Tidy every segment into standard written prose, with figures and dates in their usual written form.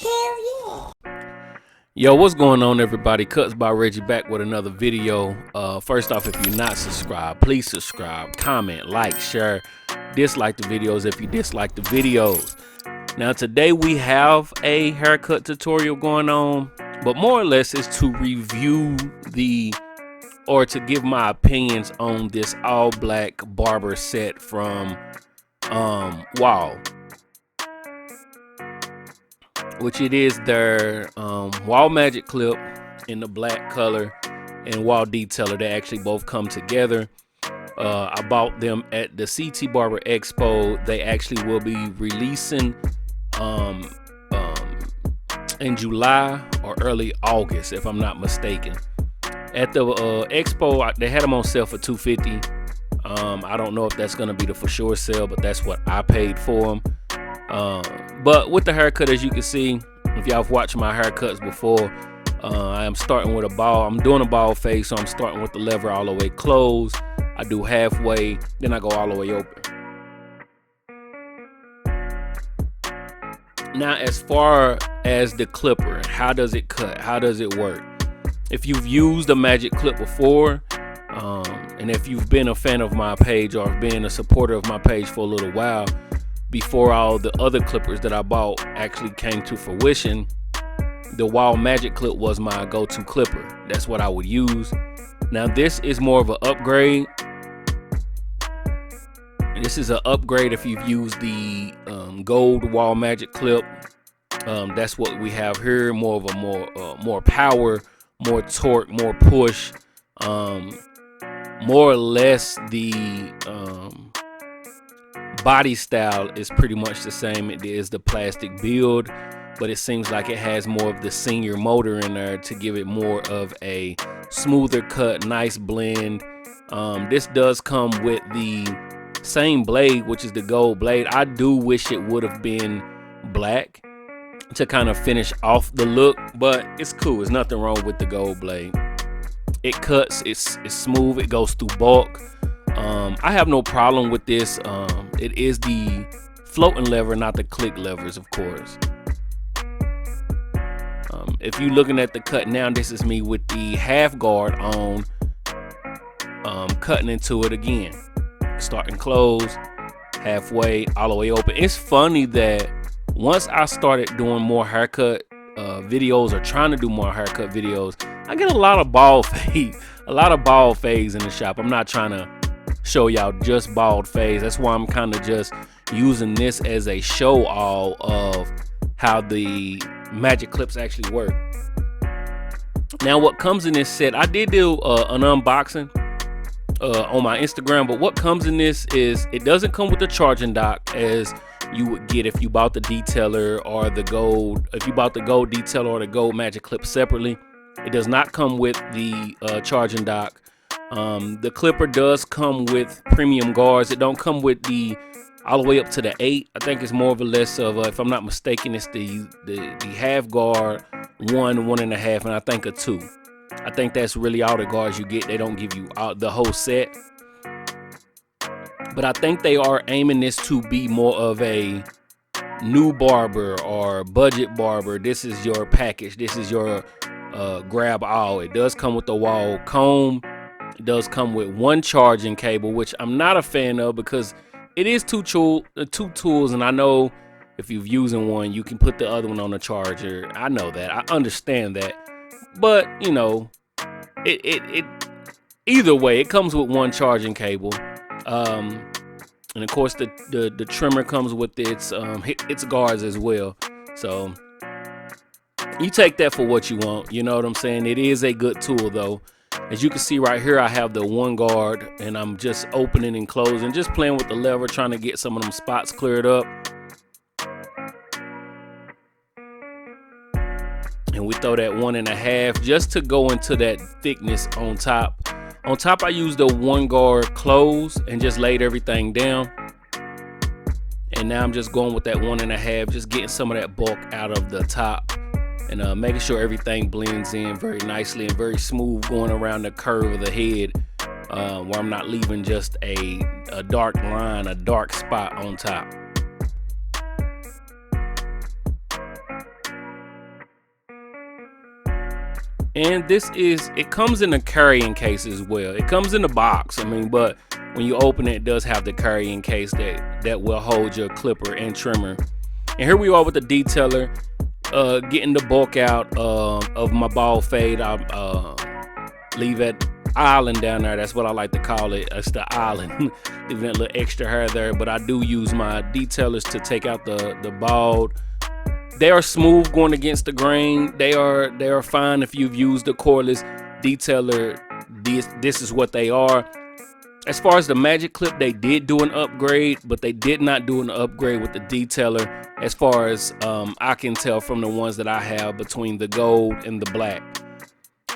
Hell yeah. Yo, what's going on, everybody? Cuts by Reggie back with another video. First off, if you're not subscribed, please subscribe, comment, like, share, dislike the videos if you dislike the videos. Now today we have a haircut tutorial going on, but more or less it's to review or to give my opinions on this all black barber set from Wahl, which it is their Wahl magic clip in the black color and Wahl detailer. They actually both come together. I bought them at the CT Barber Expo. They actually will be releasing in July or early August, if I'm not mistaken. At the expo, they had them on sale for $250. I don't know if that's gonna be the for sure sale, but that's what I paid for them. But with the haircut, as you can see, if y'all have watched my haircuts before, I am starting with a ball. I'm doing a ball fade, so I'm starting with the lever all the way closed. I do halfway, then I go all the way open. Now, as far as the clipper, how does it cut? How does it work? If you've used a magic clip before, and if you've been a fan of my page or been a supporter of my page for a little while, before all the other clippers that I bought actually came to fruition, the Wahl magic clip was my go-to clipper. That's what I would use. Now this is more of an upgrade. This is an upgrade if you've used the gold Wahl magic clip. That's what we have here. More of a more power, more torque, more push. More or less the body style is pretty much the same. It is the plastic build, but it seems like it has more of the senior motor in there to give it more of a smoother cut, nice blend. This does come with the same blade, which is the gold blade. I do wish it would have been black to kind of finish off the look, but it's cool. There's nothing wrong with the gold blade. It cuts, it's smooth, it goes through bulk. I have no problem with this. It is the floating lever, not the click levers, of course. If you're looking at the cut now, this is me with the half guard on, cutting into it again. Starting close, halfway, all the way open. It's funny that once I started doing more haircut videos, or trying to do more haircut videos, I get a lot of bald fade, a lot of bald fades in the shop. I'm not trying to show y'all just bald fades. That's why I'm kind of just using this as a show all of how the magic clips actually work. Now what comes in this set, I did do an unboxing on my Instagram, but what comes in this is it doesn't come with the charging dock as you would get if you bought the detailer or the gold. If you bought the gold detailer or the gold magic clip separately, it does not come with the charging dock. The clipper does come with premium guards. It don't come with the all the way up to the 8. I think it's more of a less of a, if I'm not mistaken, it's the half guard, 1.5, and I think a 2. I think that's really all the guards you get. They don't give you the whole set. But I think they are aiming this to be more of a new barber or budget barber. This is your package. This is your grab all. It does come with the Wahl comb. It does come with one charging cable, which I'm not a fan of because it is two tools, and I know if you're using one, you can put the other one on the charger. I know that. I understand that. But you know, it either way, it comes with one charging cable. And of course the trimmer comes with its guards as well. So you take that for what you want, you know what I'm saying? It is a good tool though. As you can see right here, I have the one guard and I'm just opening and closing, just playing with the lever, trying to get some of them spots cleared up. And we throw that 1.5 just to go into that thickness on top. On top, I used the one guard close and just laid everything down. And now I'm just going with that 1.5, just getting some of that bulk out of the top. And making sure everything blends in very nicely and very smooth, going around the curve of the head, where I'm not leaving just a dark line, a dark spot on top. And it comes in a carrying case as well. It comes in a box, I mean, but when you open it, it does have the carrying case that will hold your clipper and trimmer. And here we are with the detailer, getting the bulk out of my bald fade. I leave that island down there. That's what I like to call it. It's the island. Leaving that little extra hair there. But I do use my detailers to take out the bald. They are smooth going against the grain. They are fine if you've used the cordless detailer. This is what they are. As far as the magic clip, they did do an upgrade, but they did not do an upgrade with the detailer, as far as I can tell from the ones that I have, between the gold and the black.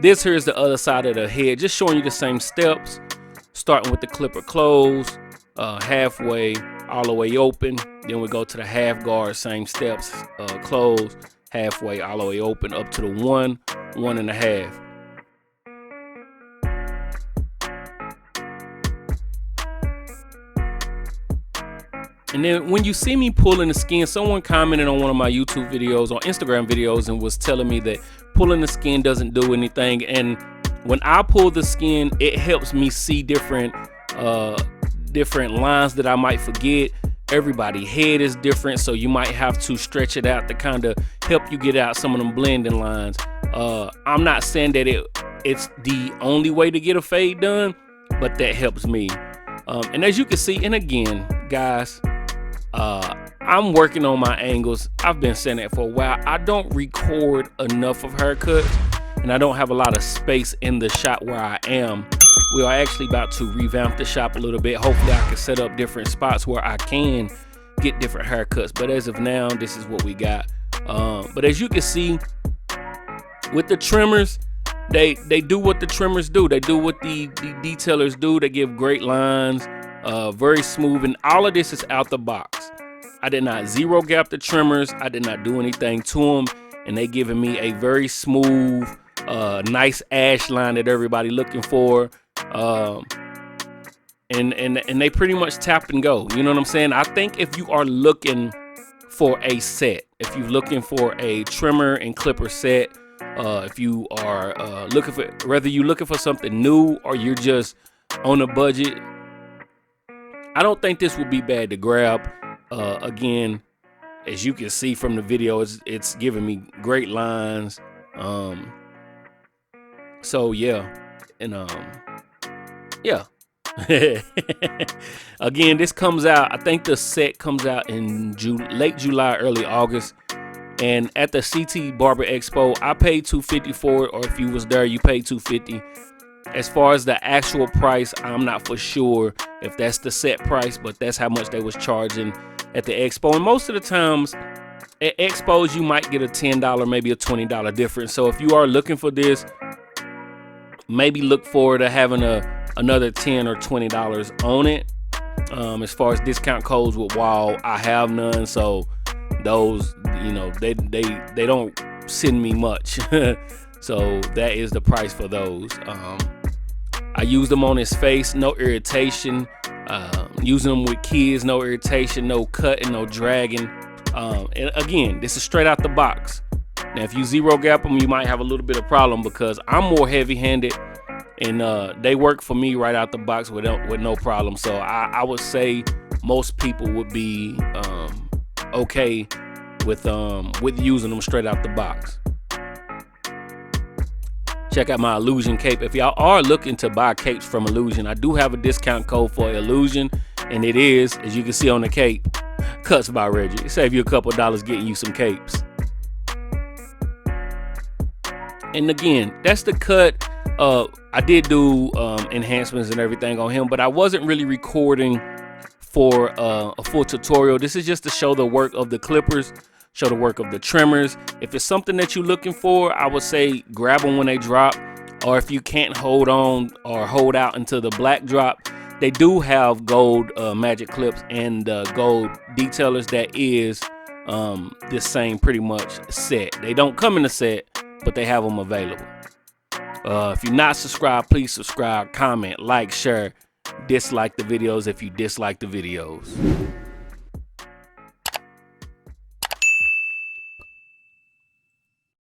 This here is the other side of the head, just showing you the same steps, starting with the clipper closed, halfway, all the way open. Then we go to the half guard, same steps, closed, halfway, all the way open, up to the 1.5. And then when you see me pulling the skin, someone commented on one of my YouTube videos, on Instagram videos, and was telling me that pulling the skin doesn't do anything. And when I pull the skin, it helps me see different lines that I might forget. Everybody's head is different, so you might have to stretch it out to kind of help you get out some of them blending lines. I'm not saying that it's the only way to get a fade done, but that helps me. And as you can see, and again, guys, I'm working on my angles. I've been saying that for a while. I don't record enough of haircuts, and I don't have a lot of space in the shop where I am. We are actually about to revamp the shop a little bit. Hopefully I can set up different spots where I can get different haircuts, but as of now, this is what we got. But as you can see with the trimmers, they do what the trimmers do. They do what the detailers do. They give great lines, very smooth, and all of this is out the box. I did not zero gap the trimmers. I did not do anything to them, and they giving me a very smooth, nice ash line that everybody looking for. And they pretty much tap and go. You know what I'm saying? I think if you are looking for a set, if you're looking for a trimmer and clipper set, if you are looking for, whether you're looking for something new or you're just on a budget, I don't think this would be bad to grab. Again, as you can see from the video, it's giving me great lines. So yeah, and yeah. Again, this comes out, I think the set comes out in late July, early August. And at the CT Barber Expo, I paid $250 for it, or if you was there, you paid $250. As far as the actual price, I'm not for sure if that's the set price, but that's how much they was charging at the expo. And most of the times at expos, you might get a $10, maybe a $20 difference. So if you are looking for this, maybe look forward to having another $10 or $20 on it. As far as discount codes with Wahl, I have none, so those, you know, they don't send me much. So that is the price for those. I use them on his face, no irritation. Using them with kids, no irritation, no cutting, no dragging. And again, this is straight out the box. Now, if you zero gap them, you might have a little bit of problem because I'm more heavy-handed, and they work for me right out the box with no problem. So I would say most people would be okay with using them straight out the box. Check out my Illusion cape. If y'all are looking to buy capes from Illusion, I do have a discount code for Illusion, and it is, as you can see on the cape, Cuts by Reggie. Save you a couple dollars getting you some capes. And again, that's the cut. I did do enhancements and everything on him, but I wasn't really recording for a full tutorial. This is just to show the work of the clippers, show the work of the trimmers. If it's something that you're looking for, I would say grab them when they drop, or if you can't hold on or hold out until the black drop, they do have gold magic clips and gold detailers that is the same pretty much set. They don't come in the set, but they have them available. If you're not subscribed, please subscribe, comment, like, share, dislike the videos if you dislike the videos.